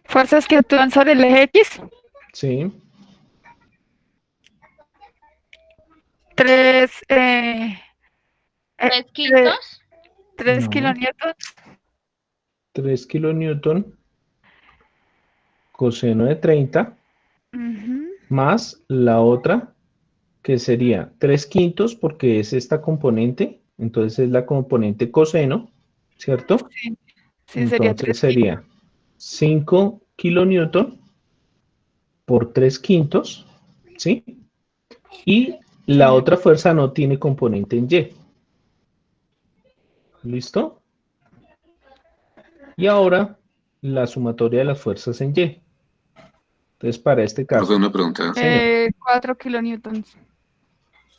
Fuerzas que actúan sobre el eje X. ¿sí? 3 3 quintos. No. kilonewtons. 3 kilonewton coseno de 30 Ujú. más la otra que sería 3 quintos porque es esta componente, entonces es la componente coseno, ¿cierto? Sí, sí, sería Entonces 3 sería 5 kilonewton por 3 quintos, ¿sí? Y la sí. otra fuerza no tiene componente en Y. ¿Listo? Y ahora la sumatoria de las fuerzas en Y. Entonces, para este Profe, caso, una pregunta. señor, 4 kilonewtons.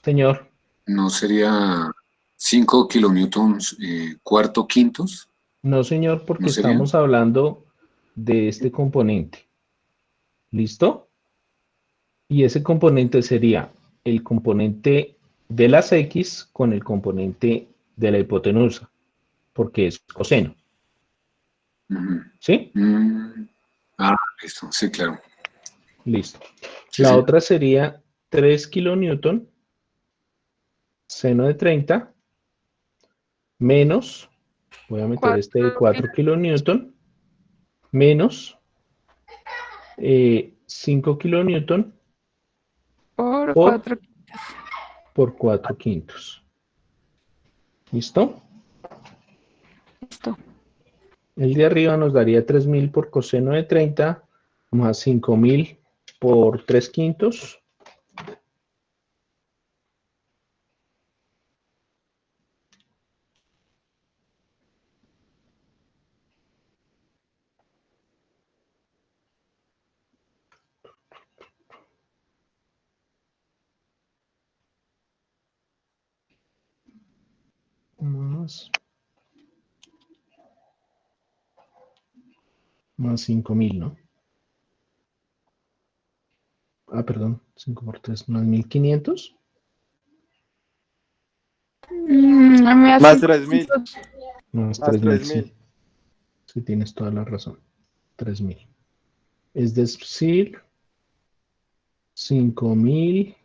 señor, ¿No sería 5 kilonewtons cuarto quintos? no, señor, ¿No porque sería? estamos hablando de este componente. ¿Listo? Y ese componente sería el componente de las X con el componente de la hipotenusa, porque es coseno. Ujú. ¿Sí? Ah, listo. Sí, claro. Listo. Sí, La sí. otra sería 3 kilonewton seno de 30 menos, voy a meter 4 este de 4 kilonewton, menos 5 kilonewton por por 4. 4 quintos. ¿Listo? Listo. El de arriba nos daría 3000 por coseno de 30 más 5000 por 3 quintos. más 5.000, ¿no? Ah, perdón, 5 por 3 más 1.500. A mí me hace Más 3.000. Más Más 3.000, 3.000. sí. Sí, tienes toda la razón. 3.000. Es decir, 5.598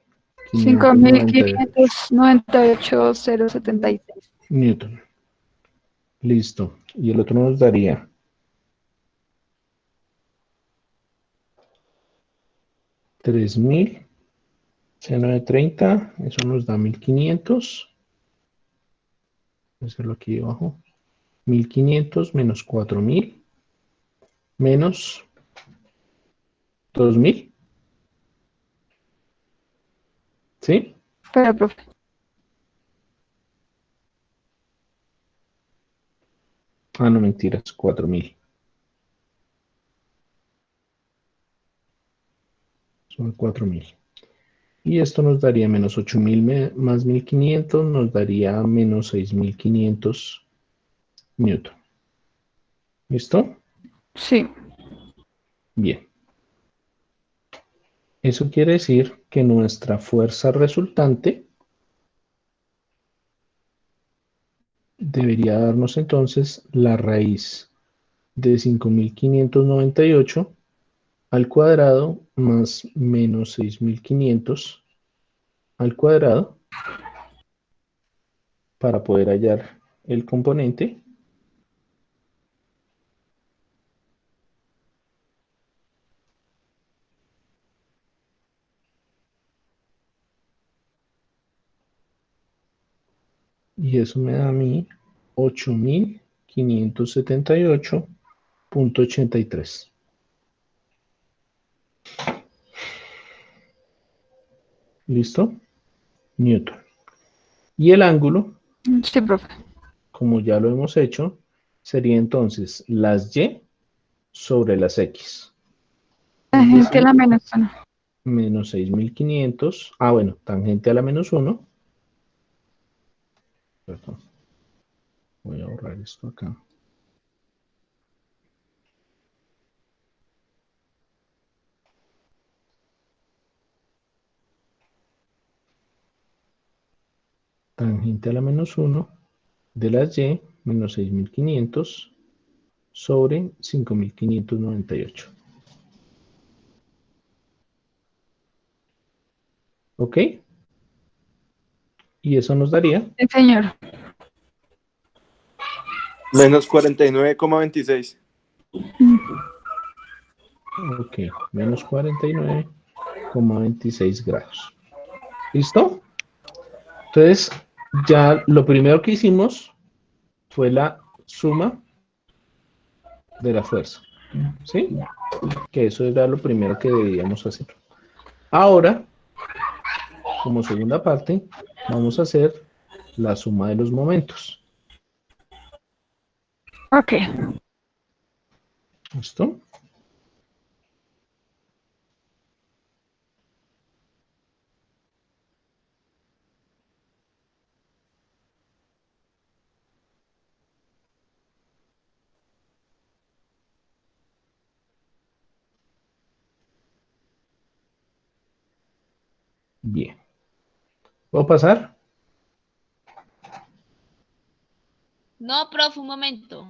5.598,076. Newton. Listo. Y el otro nos daría 3.000, C930, eso nos da 1.500. Voy a hacerlo aquí abajo. 1.500 menos 4.000 menos 2.000. ¿Sí? Pero, profe, Ah, no, mentiras, 4.000. Son 4.000. Y esto nos daría menos 8.000 más 1.500, nos daría menos 6.500 Newton. ¿Listo? sí. Bien. Eso quiere decir que nuestra fuerza resultante debería darnos entonces la raíz de 5.598 al cuadrado más menos 6.500 al cuadrado para poder hallar el componente. Y eso me da a mí 8.578,83. ¿Listo? Newton. Y el ángulo, Sí, profe. como ya lo hemos hecho, sería entonces las y sobre las x. Es Tangente a decir, la menos uno. menos 6.500. Ah, bueno, tangente a la menos 1. Perdón. Voy a borrar esto acá. Tangente a la menos 1 de las y menos 6.500 sobre 5.598. ¿Ok? Y eso nos daría Sí, señor. Menos 49,26. ok, menos 49,26 grados. ¿Listo? Entonces, ya lo primero que hicimos fue la suma de la fuerza. ¿Sí? Que eso era lo primero que debíamos hacer. Ahora, como segunda parte, vamos a hacer la suma de los momentos. Ok. ¿Listo? Bien. ¿Puedo pasar? No, profe, un momento.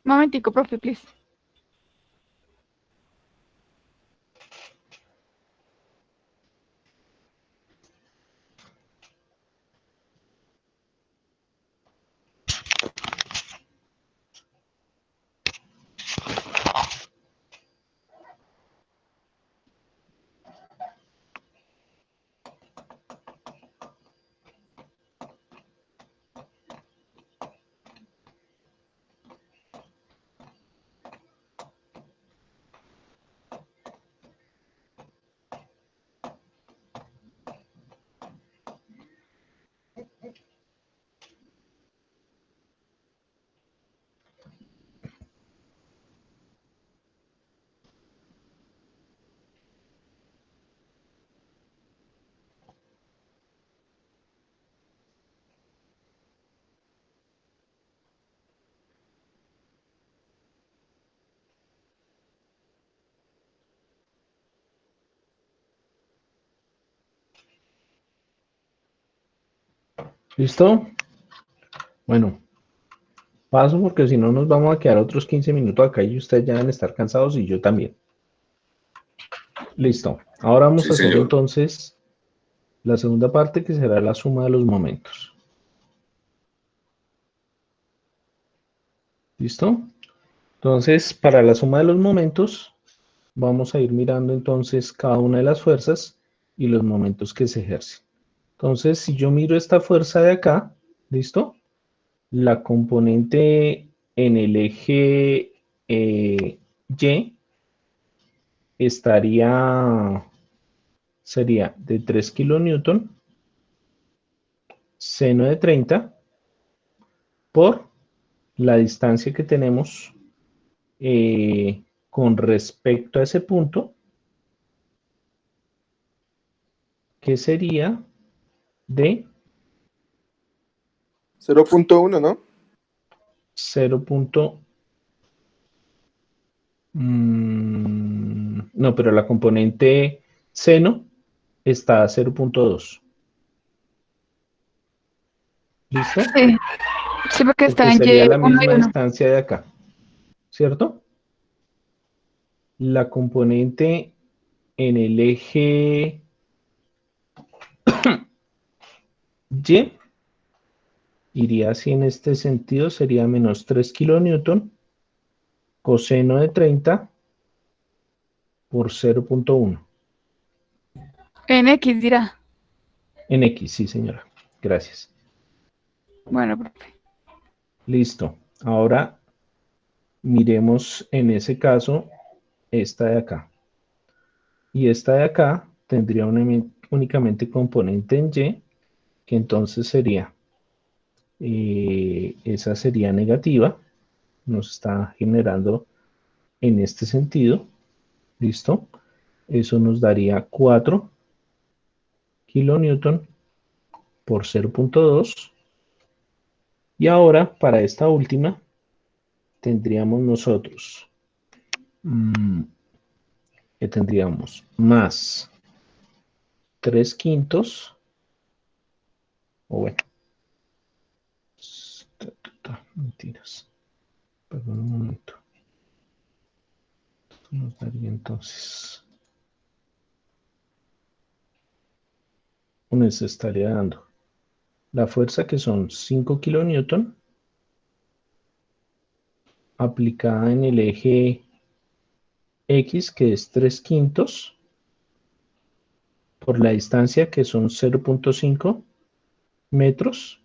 Momentico, profe, please. ¿Listo? Bueno, paso porque si no nos vamos a quedar otros 15 minutos acá y ustedes ya van a estar cansados y yo también. Listo. Ahora vamos Sí, a hacer señor. entonces la segunda parte que será la suma de los momentos. ¿Listo? Entonces, para la suma de los momentos, vamos a ir mirando entonces cada una de las fuerzas y los momentos que se ejercen. Entonces, si yo miro esta fuerza de acá, ¿listo? La componente en el eje Y sería de 3 kilonewton, seno de 30 por la distancia que tenemos con respecto a ese punto, que sería de 0.1, ¿no? 0. No, pero la componente seno está a 0.2. ¿Listo? Sí, sí, porque Porque está en sería la Y1 misma y 1. distancia de acá, ¿cierto? La componente en el eje Y iría así en este sentido, sería menos 3 kilonewton coseno de 30 por 0.1. En X dirá. En X, sí, señora. Gracias. Bueno, profe. Listo. Ahora miremos en ese caso esta de acá. Y esta de acá tendría únicamente componente en Y, que entonces sería, esa sería negativa. Nos está generando en este sentido. ¿Listo? Eso nos daría 4 kilonewton por 0.2. Y ahora, para esta última, tendríamos nosotros que tendríamos más 3 quintos, o bueno, mentiras, perdón un momento. Esto nos daría entonces, nos estaría dando la fuerza que son 5 kilonewton aplicada en el eje X, que es 3 quintos, por la distancia que son 0.5 metros.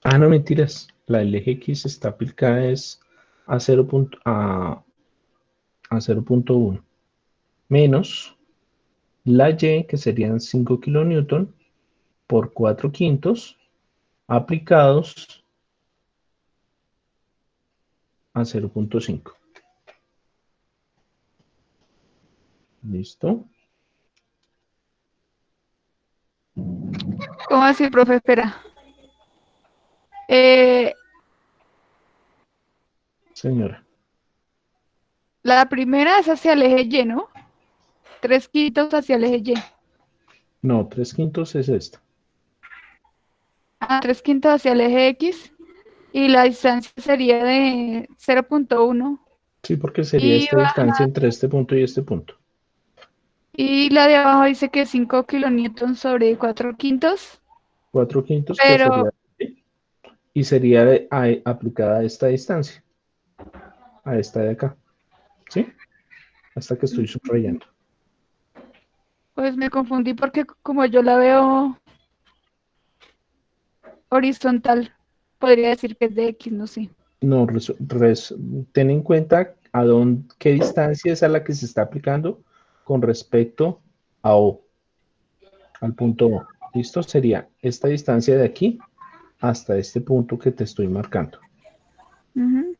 Ah, no, mentiras. La del eje X está aplicada es a 0.1 menos la Y, que serían 5 kilonewton por 4 quintos aplicados a 0.5. ¿Listo? ¿Cómo así, profe? Espera. Eh, Señora. la primera es hacia el eje Y, ¿no? 3 quintos hacia el eje Y. No, 3 quintos es esta. Ah, 3 quintos hacia el eje X. Y la distancia sería de 0.1. Sí, porque sería Y, esta distancia entre este punto y este punto. y la de abajo dice que 5 kilonewtons sobre 4 quintos. 4 quintos que Pero, sería, y sería aplicada a esta distancia, a esta de acá. ¿Sí? Hasta que estoy subrayando. pues me confundí porque como yo la veo horizontal, podría decir que es de X, no sé. No, ten en cuenta qué distancia es a la que se está aplicando con respecto a O, al punto O. ¿Listo? Sería esta distancia de aquí hasta este punto que te estoy marcando. Ujú.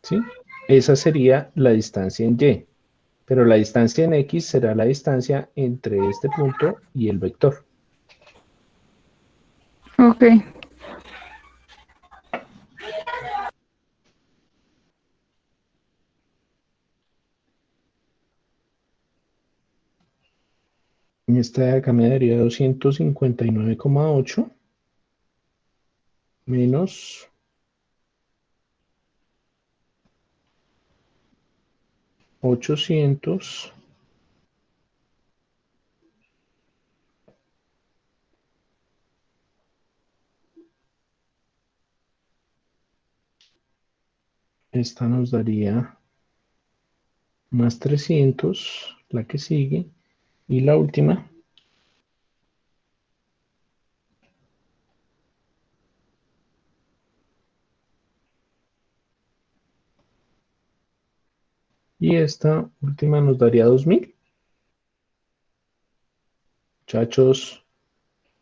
¿Sí? Esa sería la distancia en Y, pero la distancia en X será la distancia entre este punto y el vector. Ok. Y esta de acá me daría 259,8 menos 800 esta nos daría más 300, la que sigue, y la última y esta última nos daría 2000. Muchachos,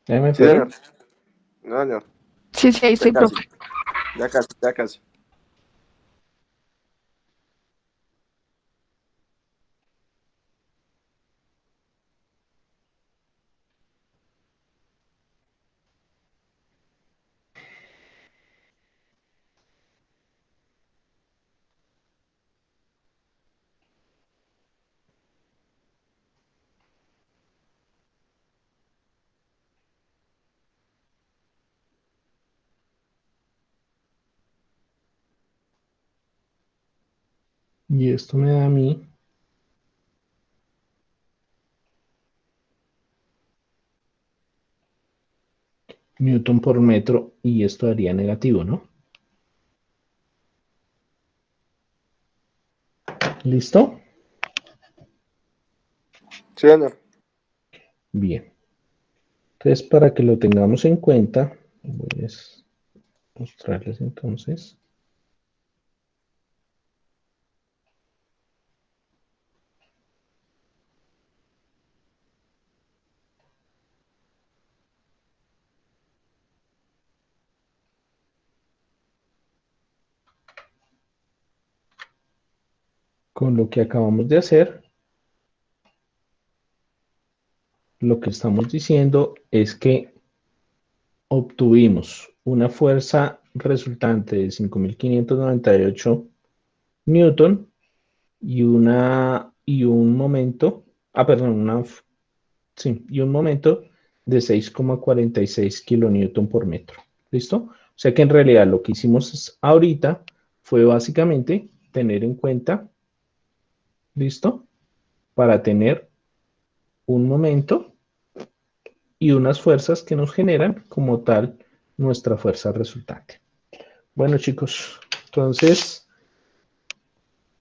¿ya me Sí, fue? señor. No, señor. Sí, sí, ahí Ya estoy, casi. profe. Ya casi, ya casi. Y esto me da a mí newton por metro y esto daría negativo, ¿no? ¿Listo? Sí, señor. Bien. Entonces, para que lo tengamos en cuenta, voy a mostrarles entonces. Con lo que acabamos de hacer, lo que estamos diciendo es que obtuvimos una fuerza resultante de 5.598 newton y un momento, y un momento de 6,46 kilonewton por metro. ¿Listo? O sea que en realidad lo que hicimos ahorita fue básicamente tener en cuenta, ¿listo? Para tener un momento y unas fuerzas que nos generan como tal nuestra fuerza resultante. Bueno, chicos, entonces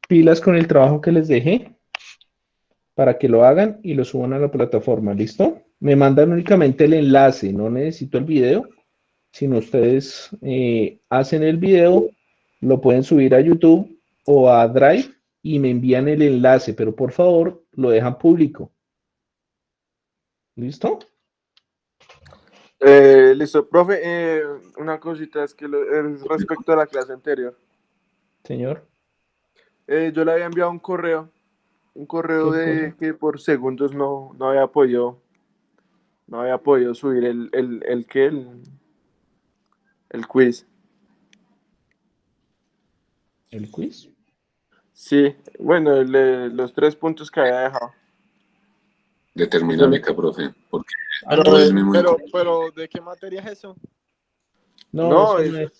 pilas con el trabajo que les dejé para que lo hagan y lo suban a la plataforma, ¿listo? Me mandan únicamente el enlace, no necesito el video, sino ustedes hacen el video, lo pueden subir a YouTube o a Drive y me envían el enlace, pero por favor lo dejan público. ¿Listo? Listo. Profe, una cosita es que es respecto a la clase anterior. Señor. Yo le había enviado un correo ¿Qué de cosa? que por segundos no había podido subir el quiz. ¿El quiz? Sí, bueno, los 3 puntos que había dejado. De Yo le- termodinámica, profe, porque Ah, todo no, es eso, muy Pero, ¿de qué materia es eso? no, No, eso no es.